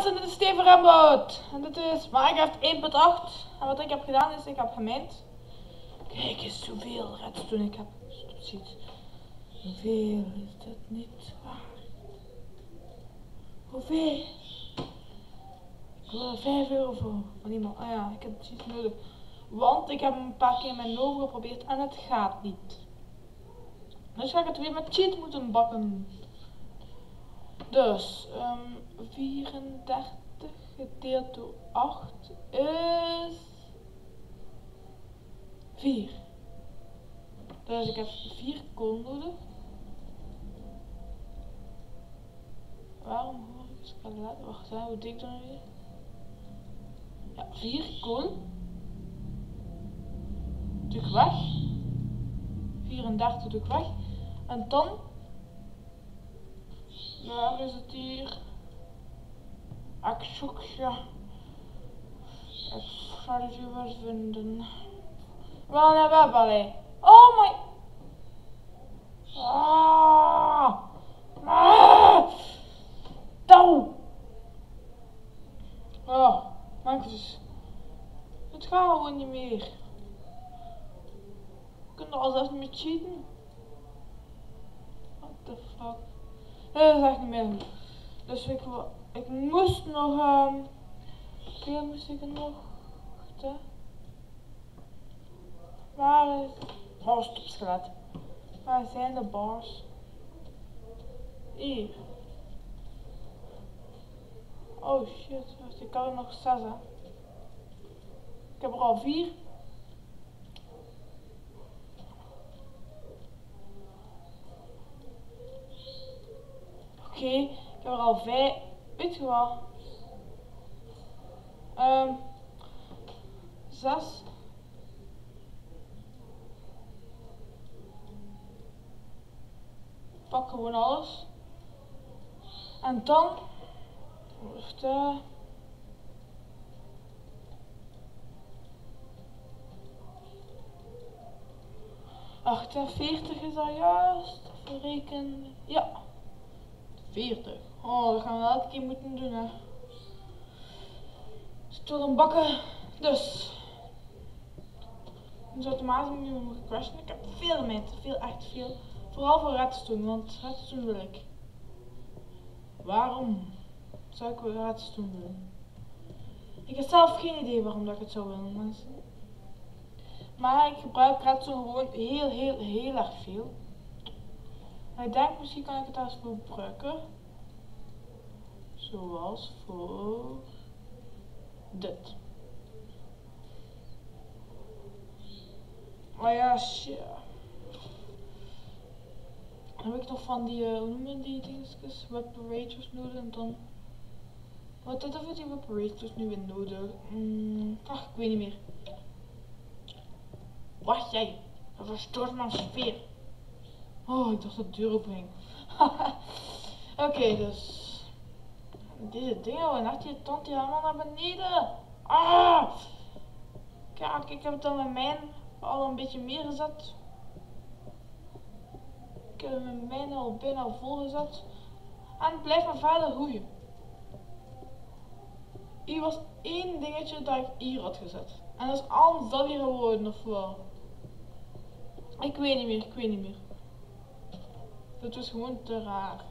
mensen, dit is Steven Rembout. En dit is Minecraft 1.8. En wat ik heb gedaan is, ik heb gemijnd. Kijk eens hoeveel redstone ik heb. Ziet. Hoeveel is dit niet waar? Hoeveel? Ik wil er 5 euro voor. Maar niemand. Ah ja, ik heb het iets nodig. Want ik heb een paar keer mijn Nova geprobeerd en het gaat niet. Dus ga ik het weer met cheat moeten bakken. Dus 34 gedeeld door 8 is 4. Dus ik heb 4 kool nodig. Waarom hoor ik skelet? Wacht, hoe dik dan weer? Ja, 4 kool. Doe ik weg. 34 doe ik weg. En dan, waar is het hier? Ik zoek je. Ik zal het je wel vinden. Wel een webballet. Oh my. Touw. Oh, mijn dus. Het gaat gewoon niet meer. We kunnen al zelfs niet meer cheaten. What the fuck. Nee, dat is echt niet meer. Dus ik moest nog hoeveel moest ik er nog? Wacht hè. Waar is... Oh, stop skelet. Waar zijn de bars? Hier. Oh shit, wacht, ik kan er nog 6 hè. Ik heb er al 4. Oké, ik heb er al 5. Weet je wat? 6. Pak gewoon alles. En dan. Wacht, wacht, 40 is al juist. Verreken. Ja. 40. Oh, dat gaan we elke keer moeten doen, hè. Storen bakken. Dus. Dus automatisch moet je me crashen. Ik heb veel mee. Veel, echt veel. Vooral voor redstone, want redstone wil ik. Waarom zou ik weer redstone willen? Ik heb zelf geen idee waarom dat ik het zou willen, mensen. Maar ik gebruik redstone gewoon heel erg veel. En ik denk misschien kan ik het als voor gebruiken. Zoals voor dit. Oh ja, shit. Dan heb ik nog van die, hoe noem je die dingetjes? Evaporators nodig en dan... Wat hebben die evaporators nu weer nodig? Ach, ik weet niet meer. Wacht jij, dat verstoort mijn sfeer. Oh, ik dacht dat de deur open ging. Oké, dus... Deze dingen gaan echt irritant, die allemaal naar beneden. Ah! Kijk, ik heb het dan met mijn al een beetje meer gezet. Ik heb mijn mijn al bijna vol gezet. En het blijft maar verder groeien. Hier was één dingetje dat ik hier had gezet. En dat is anders dat hier geworden of wel. Ik weet niet meer. Dat was gewoon te raar.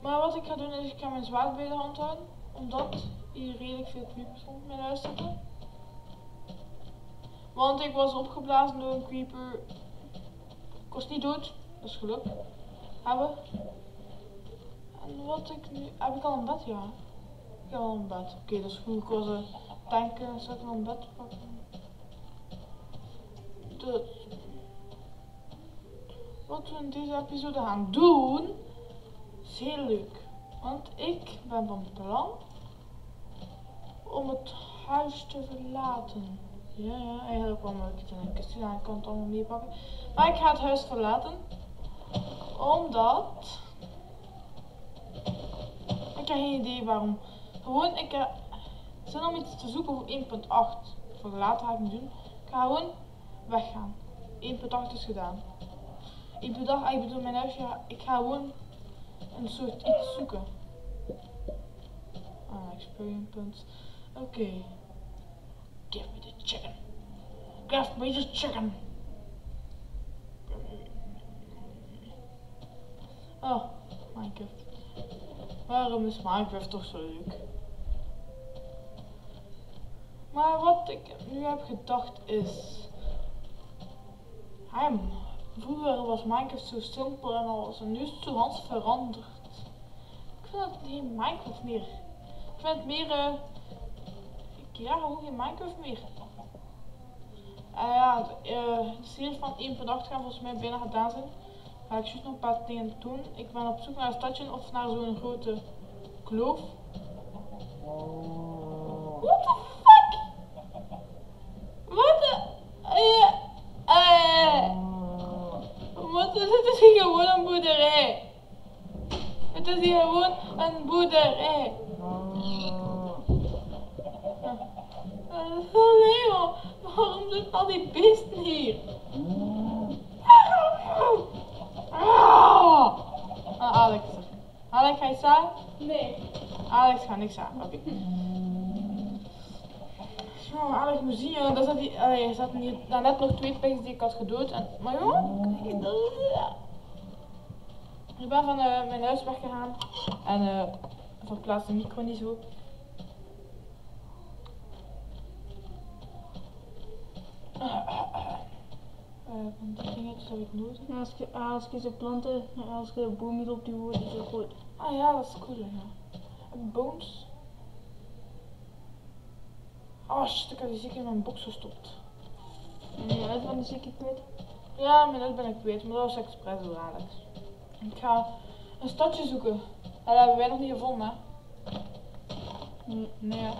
Maar wat ik ga doen is, ik ga mijn zwaard bij de hand houden. Omdat hier redelijk veel creepers rond mijn huis zitten. Want ik was opgeblazen door een creeper. Ik was niet dood, dat is geluk. Hebben. En wat ik nu... Heb ik al een bed? Ja. Ik heb al een bed. Oké, dat is goed. Ik was tanken, zal ik nog een bed pakken? Dus. Wat we in deze episode gaan doen, is heel leuk. Want ik ben van plan om het huis te verlaten. Ja, eigenlijk wel leuk. Ik denk, ik kan het allemaal meepakken. Maar ik ga het huis verlaten. Omdat... Ik heb geen idee waarom. Gewoon, ik heb zin om iets te zoeken voor 1.8. Voor later ga ik niet doen. Ik ga gewoon weggaan. 1.8 is gedaan. 1.8, ik bedoel mijn huisje. Ik ga gewoon een soort iets zoeken. experience points. Oké. Give me the chicken. Give me the chicken. Oh, Minecraft. Waarom is Minecraft toch zo leuk? Maar wat ik nu heb gedacht is... Vroeger was Minecraft zo simpel en alles. En nu is het zo hans veranderd. Ik vind het geen Minecraft meer. Ik vind het meer... gewoon geen Minecraft meer. De serie van 1.8 gaan volgens mij bijna gedaan zijn. Ga ik juist nog een paar dingen doen. Ik ben op zoek naar een stadje of naar zo'n grote kloof. What the fuck? Wat de... Wat is het? Het is hier gewoon een boerderij. Het is hier gewoon een boerderij. Leo, waarom zitten al die beesten hier? Alex. Alex, ga je staan? Nee. Alex gaat niks aan. Oké. Zo, Alex moet zien, dat zat die, er zaten hier net nog 2 pigs die ik had gedood. Maar joh, ik ben van mijn huis weggegaan en verplaatst de micro niet zo. Van die dingetjes heb ik nodig. Ja, als je ze planten, als je de boom niet op die woord is het goed. Ah ja, dat is cool. Ja. En bones. Oh shit, ik heb die zeker in mijn box gestopt. En je uit van die zeker kwijt? Ja, mijn uit ben ik kwijt, maar dat was expres door Alex. Ik ga een stadje zoeken. Dat hebben wij nog niet gevonden, hè? Nee, hè?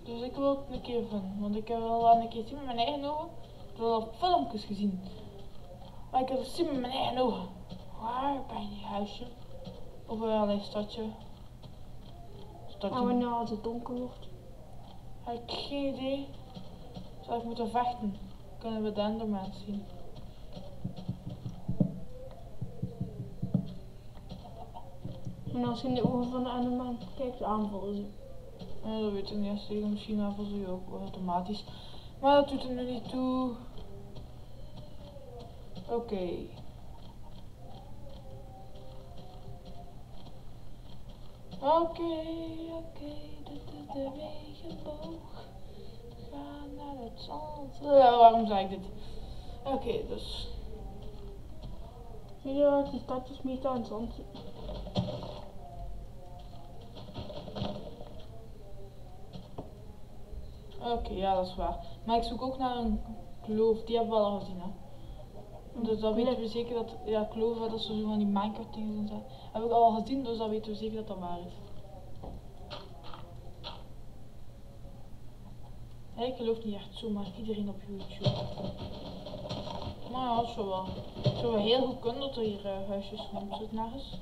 Dus ik wil het een keer vinden, want ik heb wel een keer zien met mijn eigen ogen. Ik heb wel filmpjes gezien. Maar ik heb het zien met mijn eigen ogen. Waar ben je huisje? Of een stadje? En wanneer als het donker wordt? Ik heb geen idee. Zou ik moeten vechten? Kunnen we de Enderman zien? En als je in de ogen van de Enderman kijkt, aanvallen ze. Ja, dat weet ik niet. Tegen misschien aanvallen ze je ook automatisch. Maar dat doet er nu niet toe. Oké. Oké, dit is de regenboog. Ga naar het zand. Waarom zei ik dit? Oké, dus. Zie je dat die stadjes meestal in het zand zitten? Oké, ja, dat is waar. Maar ik zoek ook naar een kloof. Die hebben we al gezien, hè. Dus dan weten we zeker dat, ja, kloven, dat zo van die Minecraft dingen zijn. Heb ik al gezien, dus dan weten we zeker dat dat waar is. Ja, ik geloof niet echt zomaar iedereen op YouTube. Maar ja, dat zou wel. Het zou wel heel goed kunnen dat er hier huisjes rond zitten nergens.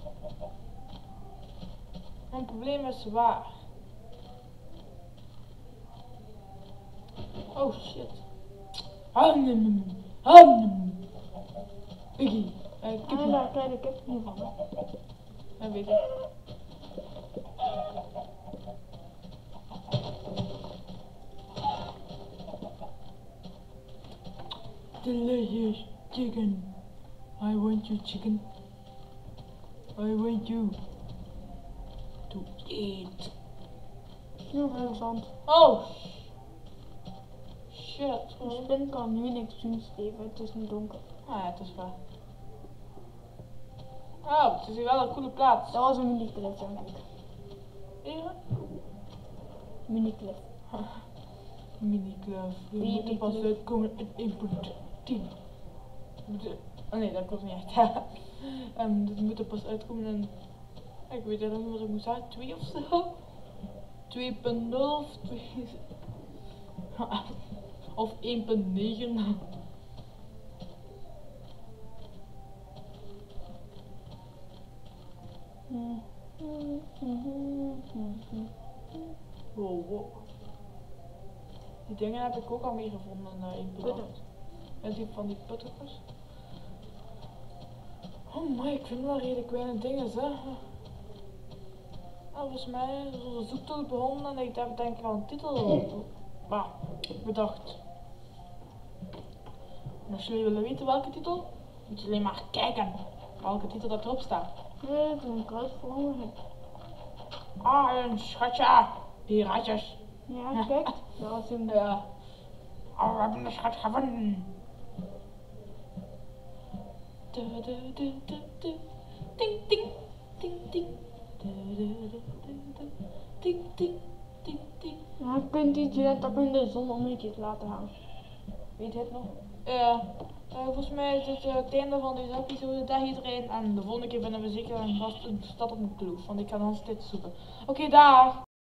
Maar het probleem is waar. Oh shit. Piggy. En daar krijg ik het niet van. Dat weet ik. Delicious chicken. I want you chicken. I want you to eat. Heel veel zand. Oh shit. De spin kan nu niks doen, Steven. Het is niet donker. Ah ja, het is waar. Oh, het is hier wel een coole plaats. Dat was een mini-cliff, denk ik. Hier? Mini-cliff. Mini-cliff. Die Mini moeten pas cliff. uitkomen in 1.10. Oh nee, dat klopt niet echt. Dit moet er pas uitkomen in... Ik weet niet wat ik moet zeggen, 2 of zo? 2.0 of 2... of 1.9. Wow. Die dingen heb ik ook al mee gevonden in 1.8. En die van die putters. Oh my, ik vind wel redelijk weinig dingen, hè. Oh volgens mij is onze zoektocht begonnen en ik heb denk ik al een titel bedacht. En als jullie willen weten welke titel, moet je alleen maar kijken welke titel dat erop staat. Nee, dat is een kruisverandering. Ah, een schatje. Piraatjes. Ja, kijk. Dat was hem. Ja. Oh, we hebben de schat gevonden. Ding, ding, ding, ding. Ding, ding, ding, ding. Ja, je kunt die net ook in de zon om een keer laten hangen. Weet je het nog? Volgens mij is het einde van deze episode. Dag iedereen. En de volgende keer vinden we zeker een stad op een kloof. Want ik ga nog steeds zoeken. Oké, dag.